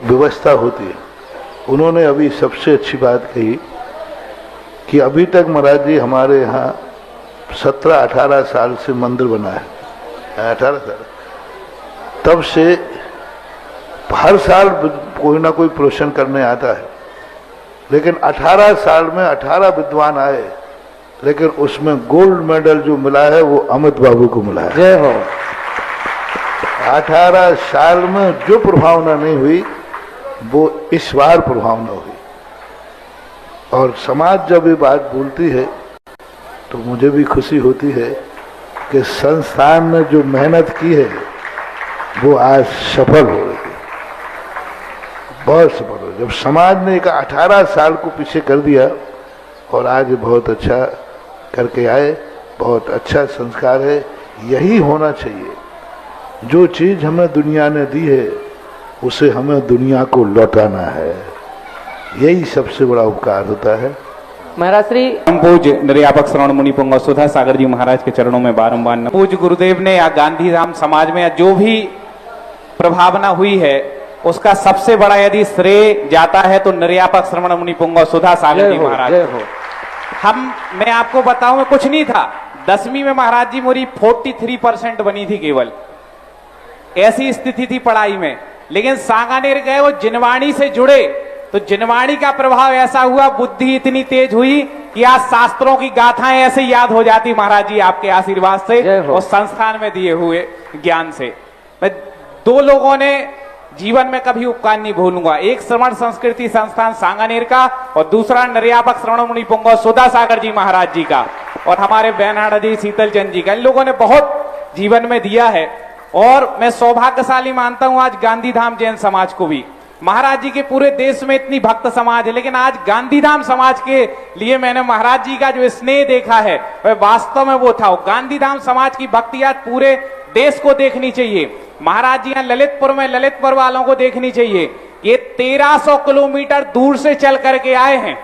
व्यवस्था होती है। उन्होंने अभी सबसे अच्छी बात कही कि अभी तक महाराज जी हमारे यहाँ 17-18 साल से मंदिर बना है, 18 साल, तब से हर साल कोई ना कोई प्रवचन करने आता है, लेकिन 18 साल में 18 विद्वान आए, लेकिन उसमें गोल्ड मेडल जो मिला है वो अमित बाबू को मिला है। जय हो। 18 साल में जो प्रभावना नहीं हुई वो इस बार प्रभावना हुई। और समाज जब ये बात बोलती है तो मुझे भी खुशी होती है कि संस्थान ने जो मेहनत की है वो आज सफल हो रही है, बहुत सफल हो। जब समाज ने एक 18 साल को पीछे कर दिया और आज बहुत अच्छा करके आए, बहुत अच्छा संस्कार है। यही होना चाहिए। जो चीज हमें दुनिया ने दी है उसे हमें दुनिया को लौटाना है, यही सबसे बड़ा उपकार होता है। महाराज श्री पूज्य निर्यापक श्रवण मुनि पुंगव सुधा सागर जी महाराज के चरणों में बारंबार पूज्य गुरुदेव ने या गांधीधाम समाज में जो भी प्रभावना हुई है उसका सबसे बड़ा यदि श्रेय जाता है तो निर्यापक श्रवण मुनि पुंगव सुधा सागर जी महाराज। मैं आपको बताऊं, कुछ नहीं था, 10वीं में महाराज जी मोरी 43% बनी थी केवल, ऐसी स्थिति थी पढ़ाई में। लेकिन सांगानेर गए, वो जिनवाणी से जुड़े तो जिनवाणी का प्रभाव ऐसा हुआ, बुद्धि इतनी तेज हुई कि आज शास्त्रों की गाथाएं ऐसे याद हो जाती महाराज जी आपके आशीर्वाद से और संस्थान में दिए हुए ज्ञान से। मैं 2 लोगों ने जीवन में कभी उपकार नहीं भूलूंगा, एक श्रवण संस्कृति संस्थान सांगानेर का और दूसरा निर्यापक श्रवण मुनि पुंगव सुधा सागर जी महाराज जी का और हमारे बैनाड़ा जी शीतल चंद जी का। इन लोगों ने बहुत जीवन में दिया है और मैं सौभाग्यशाली मानता हूं आज गांधीधाम जैन समाज को भी। महाराज जी के पूरे देश में इतनी भक्त समाज है, लेकिन आज गांधीधाम समाज के लिए मैंने महाराज जी का जो स्नेह देखा है वह वास्तव में वो था। गांधीधाम समाज की भक्ति आज पूरे देश को देखनी चाहिए। महाराज जी यहाँ ललितपुर में ललितपुर वालों को देखनी चाहिए। ये 1300 किलोमीटर दूर से चल करके आए हैं।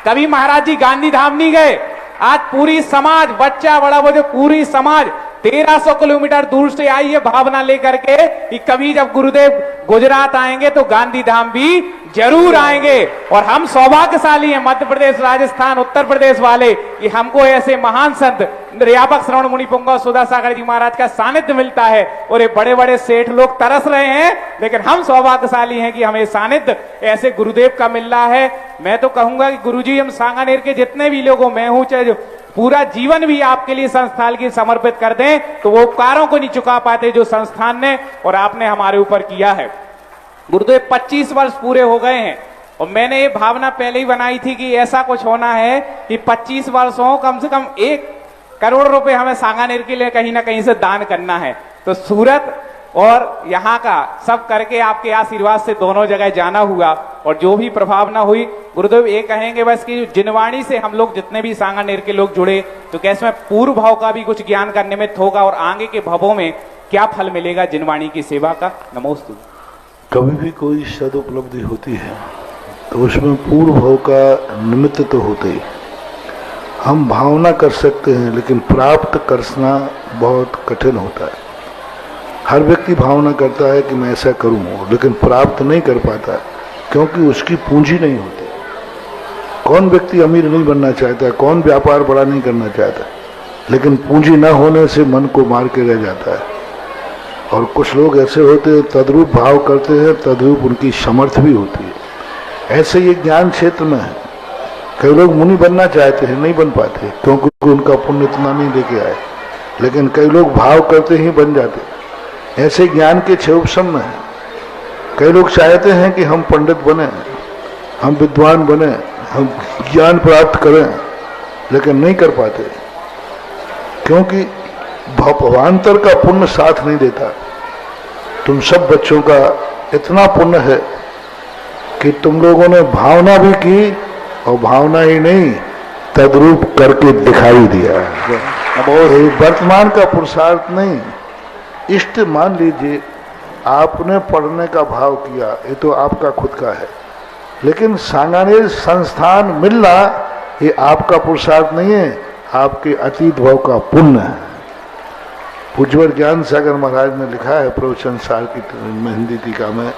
कभी महाराज जी गांधीधाम नहीं गए। आज पूरी समाज, बच्चा बड़ा वो, जो पूरी समाज 1300 किलोमीटर दूर से आई है भावना लेकर के कि कभी जब गुरुदेव गुजरात आएंगे तो गांधीधाम भी जरूर आएंगे। और हम सौभाग्यशाली हैं मध्य प्रदेश, राजस्थान, उत्तर प्रदेश वाले कि हमको ऐसे महान संत निर्यापक श्रवण मुनि पुंगव सुधा सागर जी महाराज का सानिध्य मिलता है। और ये बड़े बड़े सेठ लोग तरस रहे हैं, लेकिन हम सौभाग्यशाली हैं कि हमें सानिध्य ऐसे गुरुदेव का मिल रहा है। मैं तो कहूंगा कि गुरुजी, हम सांगानेर के जितने भी लोगों, मैं हूं चाहे पूरा जीवन भी आपके लिए संस्थान की समर्पित कर दें तो वो उपकारों को नहीं चुका पाते जो संस्थान ने और आपने हमारे ऊपर किया है। गुरुदेव 25 वर्ष पूरे हो गए हैं और मैंने ये भावना पहले ही बनाई थी कि ऐसा कुछ होना है कि 25 वर्ष हो, कम से कम 1 करोड़ रुपए हमें सांगानेर के लिए कहीं ना कहीं से दान करना है। तो सूरत और यहाँ का सब करके आपके आशीर्वाद से दोनों जगह जाना हुआ और जो भी प्रभावना हुई, गुरुदेव ये कहेंगे बस कि जिनवाणी से हम लोग जितने भी सांगानेर के लोग जुड़े तो कैसे में पूर्व भाव का भी कुछ ज्ञान का निमित्त होगा और आगे के भवों में क्या फल मिलेगा जिनवाणी की सेवा का। नमोस्तु। कभी भी कोई सदुपलब्धि होती है तो उसमें पूर्व भाव का निमित्त तो होते ही। हम भावना कर सकते हैं लेकिन प्राप्त करना बहुत कठिन होता है। हर व्यक्ति भावना करता है कि मैं ऐसा करूं, लेकिन प्राप्त नहीं कर पाता क्योंकि उसकी पूंजी नहीं होती। कौन व्यक्ति अमीर नहीं बनना चाहता, कौन व्यापार बड़ा नहीं करना चाहता, लेकिन पूंजी न होने से मन को मार के रह जाता है। और कुछ लोग ऐसे होते हैं तद्रूप भाव करते हैं, तद्रूप उनकी समर्थ भी होती है। ऐसे ये ज्ञान क्षेत्र में है। कई लोग मुनि बनना चाहते हैं, नहीं बन पाते क्योंकि उनका पुण्य इतना नहीं लेके आए, लेकिन कई लोग भाव करते ही बन जाते। ऐसे ज्ञान के 6 उपशम में है। कई लोग चाहते हैं कि हम पंडित बने, हम विद्वान बने, हम ज्ञान प्राप्त करें, लेकिन नहीं कर पाते क्योंकि भावांतर का पुण्य साथ नहीं देता। तुम सब बच्चों का इतना पुण्य है कि तुम लोगों ने भावना भी की और भावना ही नहीं तद्रूप करके दिखाई दिया। वर्तमान का पुरुषार्थ नहीं, इष्ट मान लीजिए आपने पढ़ने का भाव किया, ये तो आपका खुद का है, लेकिन सांगानेर संस्थान मिलना ये आपका पुरुषार्थ नहीं है, आपके अतीत भाव का पुण्य है। पूज्यवर ज्ञान सागर महाराज ने लिखा है प्रवचन सार की हिंदी टीका में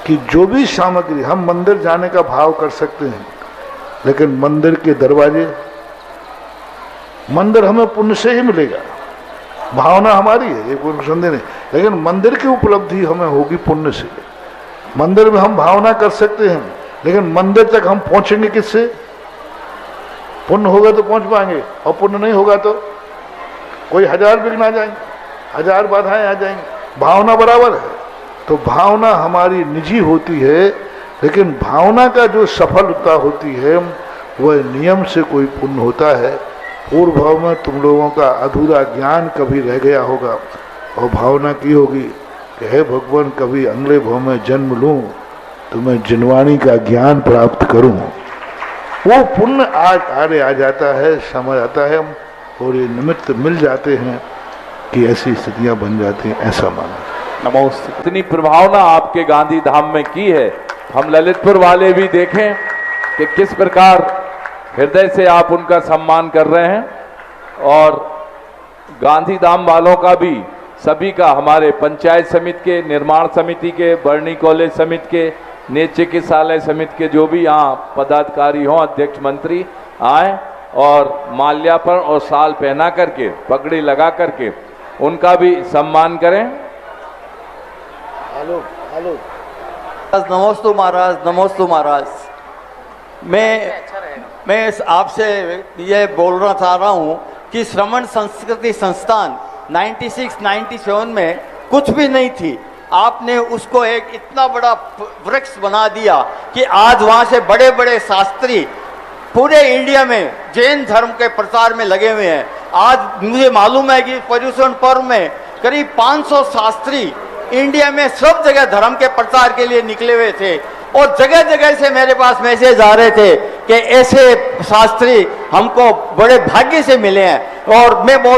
कि जो भी सामग्री, हम मंदिर जाने का भाव कर सकते हैं, लेकिन मंदिर के दरवाजे, मंदिर हमें पुण्य से ही मिलेगा, भावना हमारी है, ये कोई संदेह नहीं, लेकिन मंदिर की उपलब्धि हमें होगी पुण्य से। मंदिर में हम भावना कर सकते हैं, लेकिन मंदिर तक हम पहुंचेंगे किससे? पुण्य होगा तो पहुंच पाएंगे, और पुण्य नहीं होगा तो कोई 1000 विघ्न आ जाएंगे, 1000 बाधाएं आ जाएंगी। भावना बराबर है, तो भावना हमारी निजी होती है, लेकिन भावना का जो सफलता होती है वह नियम से कोई पुण्य होता है। पूर्व भाव में तुम लोगों का अधूरा ज्ञान कभी रह गया होगा और भावना की होगी कि हे भगवान, कभी अगले भाव में जन्म लूं तो मैं जिनवाणी का ज्ञान प्राप्त करूं। वो पुण्य आगे आ जाता है, समय आता है, और ये निमित्त मिल जाते हैं कि ऐसी स्थितियां बन जाती हैं, ऐसा माना। नमोस्तुते। इतनी प्रभावना आपके गांधी धाम में की है, हम ललितपुर वाले भी देखें कि किस प्रकार हृदय से आप उनका सम्मान कर रहे हैं, और गांधी धाम वालों का भी, सभी का, हमारे पंचायत समिति के, निर्माण समिति के, बर्नी कॉलेज समिति के, नेत्र चिकित्सालय समिति के जो भी यहाँ पदाधिकारी हों, अध्यक्ष मंत्री आए और माल्यार्पण और शाल पहना करके, पगड़ी लगा करके उनका भी सम्मान करें। हेलो हेलो, नमोस्तु महाराज, नमोस्तु महाराज। मैं आपसे ये बोलना चाह रहा हूँ कि श्रवण संस्कृति संस्थान 96-97 में कुछ भी नहीं थी, आपने उसको एक इतना बड़ा वृक्ष बना दिया कि आज वहाँ से बड़े बड़े शास्त्री पूरे इंडिया में जैन धर्म के प्रचार में लगे हुए हैं। आज मुझे मालूम है कि पर्यूषण पर्व में करीब 500 शास्त्री इंडिया में सब जगह धर्म के प्रचार के लिए निकले हुए थे, और जगह जगह से मेरे पास मैसेज आ रहे थे कि ऐसे शास्त्री हमको बड़े भाग्य से मिले हैं। और मैं बोल